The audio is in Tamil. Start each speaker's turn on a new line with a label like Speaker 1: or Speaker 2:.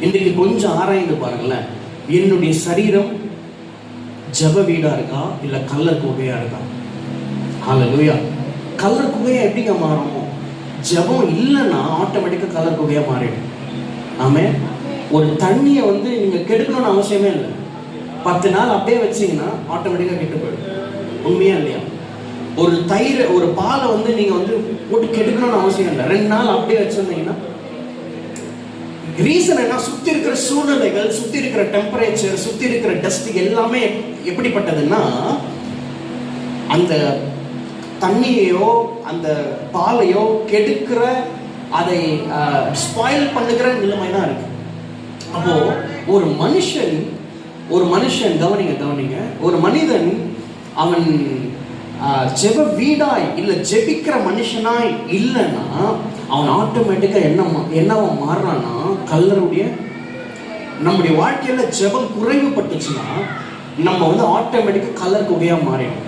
Speaker 1: இன்றைக்கு கொஞ்சம் ஆராய்ந்து பாருங்களேன், என்னுடைய சரீரம் ஜப வீடா இருக்கா இல்ல கல்லர் குகையா இருக்கா? ஹல்லேலூயா. கல்லர் குகையா எப்படிங்க மாறும்? ஜபம் இல்லைன்னா ஆட்டோமேட்டிக்கா கல்லர் குகையா மாறிடும். ஆமென். ஒரு தண்ணியை வந்து நீங்க கெடுக்கணும்னு அவசியமே இல்லை. 10 நாள் அப்படியே வச்சீங்கன்னா ஆட்டோமேட்டிக்கா கெட்டு போயிடும். உண்மையா இல்லையா? ஒரு தயிர், ஒரு பாலை வந்து நீங்க வந்து போட்டு கெடுக்கணும்னு அவசியம் இல்லை. 2 நாள் அப்படியே வச்சிருந்தீங்கன்னா, ரீசன் என்ன? சுத்தி இருக்கிற சூழ்நிலைகள், சுத்தி இருக்கிற டெம்பரேச்சர், சுத்தி இருக்கிற டஸ்ட் எல்லாமே எப்படிப்பட்டதுன்னா, அந்த தண்ணியோ அந்த பாலையோ கெடுக்கிற, அதை ஸ்பாயில் பண்ணுகிற நிலைமை தான் இருக்கு. அப்போ ஒரு மனுஷன் கவனிங்க, ஒரு மனிதன் அவன் ஜெப வீடாய் இல்ல ஜெபிக்கிற மனுஷனாய் இல்லைன்னா அவன் ஆட்டோமேட்டிக்கா என்னவா மாறுறான்னா கல்லருடைய. நம்முடைய வாழ்க்கையில ஜெபம் குறைவுபட்டுச்சுன்னா நம்ம வந்து ஆட்டோமேட்டிக்கா கல்லர் குகையா மாறிடும்.